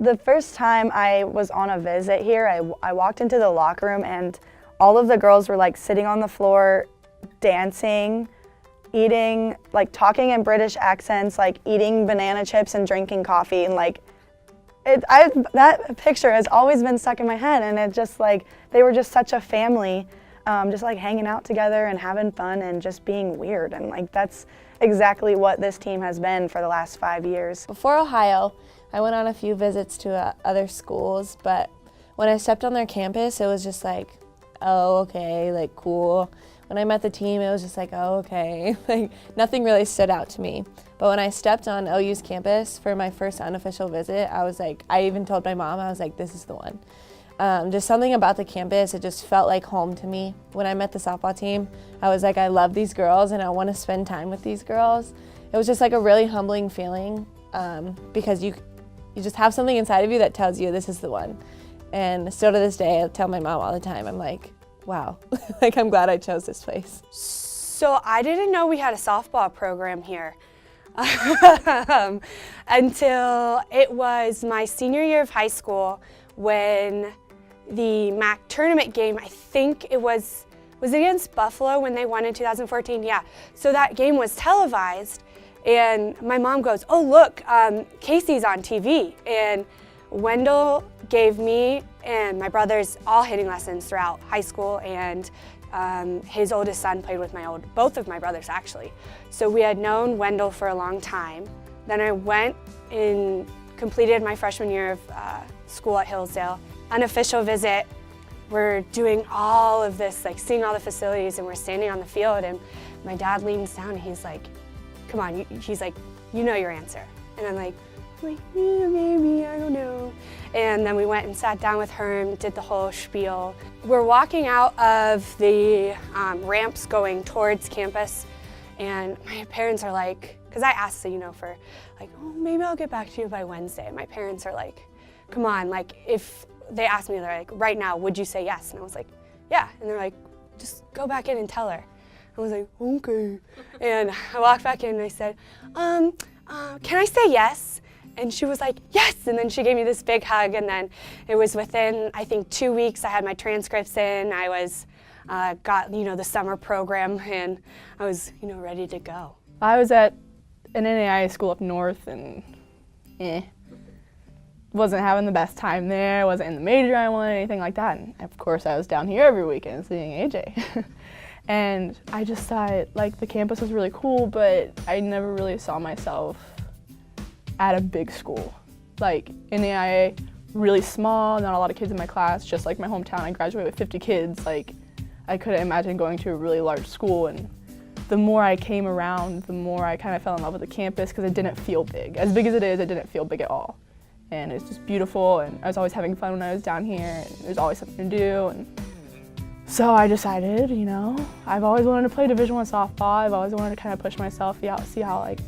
The first time I was on a visit here, I walked into the locker room and all of the girls were like sitting on the floor, dancing, eating, like talking in British accents, like eating banana chips and drinking coffee, and like that picture has always been stuck in my head, and it just like, they were just such a family, just like hanging out together and having fun and just being weird, and like that's exactly what this team has been for the last 5 years. Before Ohio, I went on a few visits to other schools, but when I stepped on their campus, it was just like, oh, okay, like cool. When I met the team, it was just like, oh, okay. Like nothing really stood out to me. But when I stepped on OU's campus for my first unofficial visit, I was like, I even told my mom, I was like, this is the one. Just something about the campus, it just felt like home to me. When I met the softball team, I was like, I love these girls and I want to spend time with these girls. It was just like a really humbling feeling because you just have something inside of you that tells you this is the one. And still to this day, I tell my mom all the time, I'm like, wow, like I'm glad I chose this place. So I didn't know we had a softball program here until it was my senior year of high school when the MAC tournament game, I think it was it against Buffalo when they won in 2014? Yeah. So that game was televised and my mom goes, oh look, Casey's on TV. And Wendell gave me and my brothers all hitting lessons throughout high school, and his oldest son played with both of my brothers actually. So we had known Wendell for a long time. Then I went and completed my freshman year of school at Hillsdale. Unofficial visit, we're doing all of this, like seeing all the facilities, and we're standing on the field, and my dad leans down and he's like, come on, he's like, you know your answer. And I'm like, yeah, maybe, I don't know. And then we went and sat down with her and did the whole spiel. We're walking out of the ramps going towards campus, and my parents are like, because I asked, for like, oh, maybe I'll get back to you by Wednesday. And my parents are like, come on, like if they asked me, they're like, right now, would you say yes? And I was like, yeah. And they're like, just go back in and tell her. I was like, okay. And I walked back in and I said, can I say yes? And she was like, yes, and then she gave me this big hug, and then it was within, I think, 2 weeks I had my transcripts in, I was, got, the summer program, and I was, ready to go. I was at an NAIA school up north, and wasn't having the best time there, wasn't in the major I wanted, anything like that, and of course I was down here every weekend seeing AJ. And I just thought, like, the campus was really cool, but I never really saw myself at a big school. Like NAIA, really small, not a lot of kids in my class, just like my hometown. I graduated with 50 kids. Like, I couldn't imagine going to a really large school, and the more I came around, the more I kind of fell in love with the campus because it didn't feel big. As big as it is, it didn't feel big at all. And it's just beautiful, and I was always having fun when I was down here, and there's always something to do. And so I decided, I've always wanted to play Division I softball. I've always wanted to kind of push myself, see how like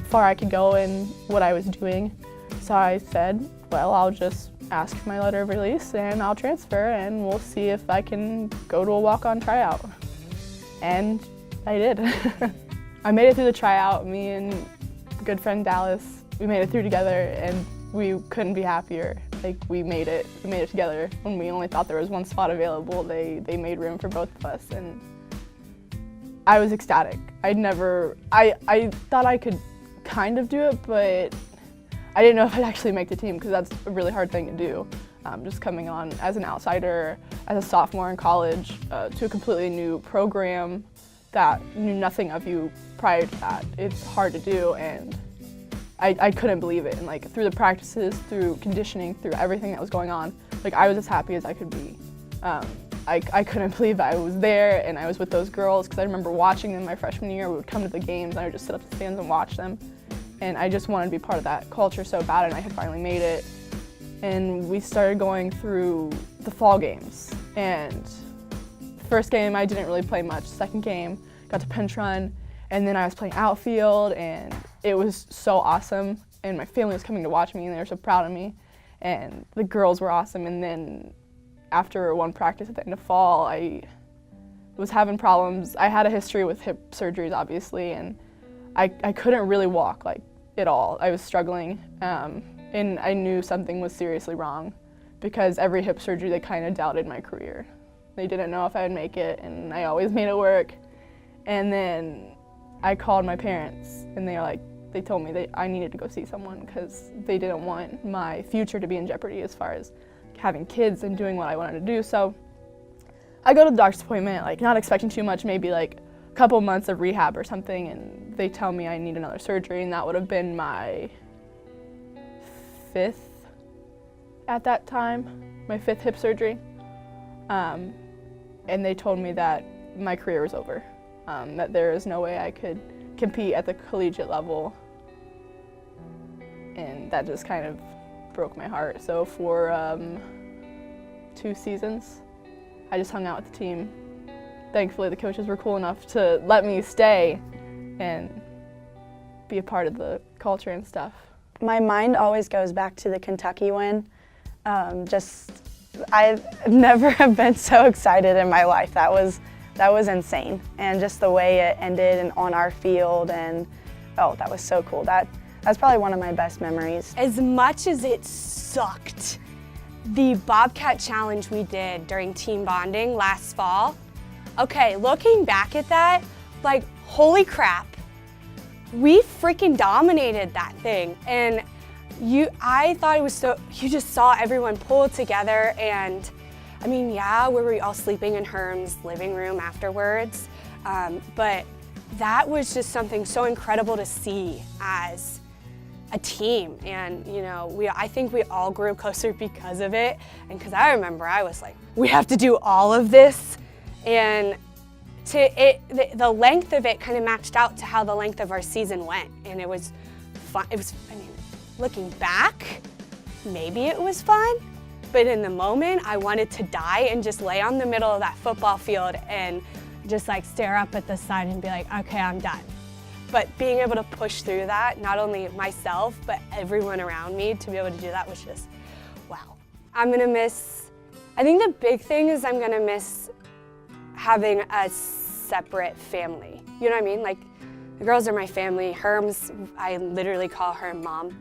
far I could go in what I was doing. So I said, well, I'll just ask for my letter of release and I'll transfer, and we'll see if I can go to a walk-on tryout. And I did. I made it through the tryout. Me and good friend Dallas, we made it through together, and we couldn't be happier. Like, we made it together. When we only thought there was one spot available, they made room for both of us, and I was ecstatic. I thought I could kind of do it, but I didn't know if I'd actually make the team, because that's a really hard thing to do. Just coming on as an outsider, as a sophomore in college, to a completely new program that knew nothing of you prior to that. It's hard to do, and I couldn't believe it. And like, through the practices, through conditioning, through everything that was going on, like, I was as happy as I could be. I couldn't believe I was there and I was with those girls, because I remember watching them my freshman year. We would come to the games and I would just sit up in the stands and watch them. And I just wanted to be part of that culture so bad, and I had finally made it. And we started going through the fall games. And first game I didn't really play much. Second game, got to pinch run, and then I was playing outfield, and it was so awesome. And my family was coming to watch me, and they were so proud of me. And the girls were awesome. And then after one practice at the end of fall, I was having problems. I had a history with hip surgeries, obviously, and I couldn't really walk, like, at all. I was struggling. and I knew something was seriously wrong because every hip surgery they kind of doubted my career. They didn't know if I would make it, and I always made it work. And then I called my parents, and they told me that I needed to go see someone because they didn't want my future to be in jeopardy as far as having kids and doing what I wanted to do. So I go to the doctor's appointment, like not expecting too much, maybe like a couple months of rehab or something, and they tell me I need another surgery, and that would have been my 5th at that time, my 5th hip surgery. And they told me that my career was over, that there is no way I could compete at the collegiate level, and that just kind of broke my heart. So for 2 seasons, I just hung out with the team. Thankfully, the coaches were cool enough to let me stay and be a part of the culture and stuff. My mind always goes back to the Kentucky win. I've never have been so excited in my life. That was insane, and just the way it ended and on our field, and that was so cool. That's probably one of my best memories. As much as it sucked, the Bobcat Challenge we did during team bonding last fall, okay, looking back at that, like, holy crap, we freaking dominated that thing. And I thought it was you just saw everyone pull together, and I mean, yeah, we were all sleeping in Herm's living room afterwards, but that was just something so incredible to see as a team. And you know, I think we all grew closer because of it, and because I remember I was like, we have to do all of this, and the length of it kind of matched out to how the length of our season went, and it was fun. I mean, looking back, maybe it was fun, but in the moment, I wanted to die and just lay on the middle of that football field and just like stare up at the sun and be like, okay, I'm done. But being able to push through that, not only myself, but everyone around me, to be able to do that was just, wow. I'm gonna miss, I think the big thing is I'm gonna miss having a separate family. You know what I mean? Like, the girls are my family. Herm's, I literally call her mom.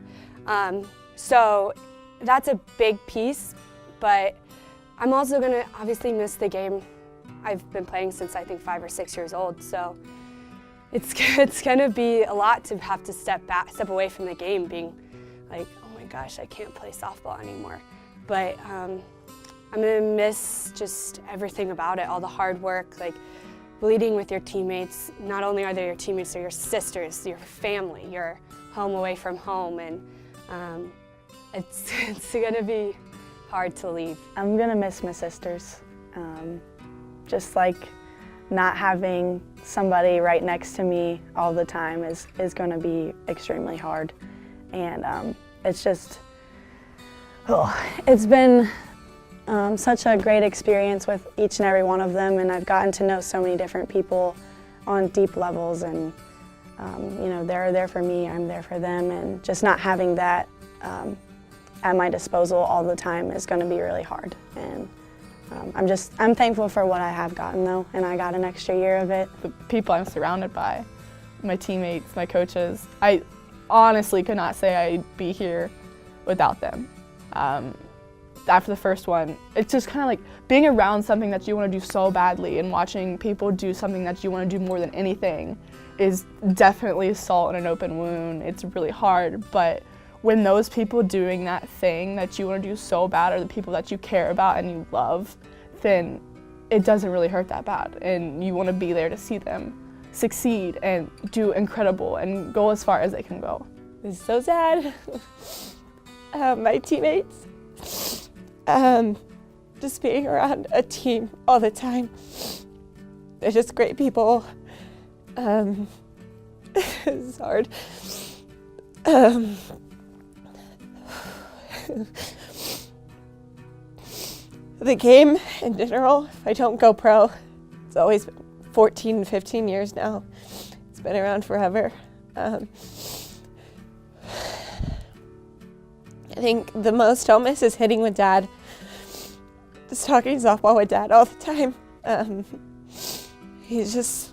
So that's a big piece, but I'm also gonna obviously miss the game. I've been playing since I think 5 or 6 years old, so it's gonna be a lot to have to step away from the game, being like, oh my gosh, I can't play softball anymore. But I'm gonna miss just everything about it, all the hard work, like bleeding with your teammates. Not only are they your teammates, they're your sisters, your family, your home away from home, and it's gonna be hard to leave. I'm gonna miss my sisters. Just like not having somebody right next to me all the time is gonna be extremely hard. And it's just, it's been such a great experience with each and every one of them, and I've gotten to know so many different people on deep levels, and you know, they're there for me, I'm there for them, and just not having that at my disposal all the time is going to be really hard. And I'm thankful for what I have gotten though, and I got an extra year of it. The people I'm surrounded by, my teammates, my coaches, I honestly could not say I'd be here without them. After the first one, it's just kind of like being around something that you want to do so badly and watching people do something that you want to do more than anything is definitely salt in an open wound. It's really hard, but when those people doing that thing that you want to do so bad are the people that you care about and you love, then it doesn't really hurt that bad, and you want to be there to see them succeed and do incredible and go as far as they can go. It's so sad. My teammates, just being around a team all the time. They're just great people. It's hard. The game in general, if I don't go pro, it's always been 14, 15 years now. It's been around forever. I think the most I'll miss is hitting with Dad. Just talking softball with Dad all the time. He's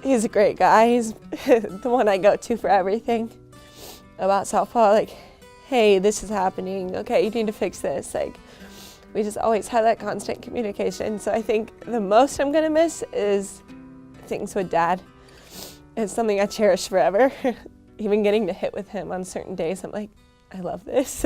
a great guy. He's the one I go to for everything about softball. Like, hey, this is happening. Okay, you need to fix this. Like, we just always had that constant communication. So I think the most I'm gonna miss is things with Dad. It's something I cherish forever. Even getting to hit with him on certain days, I'm like, I love this.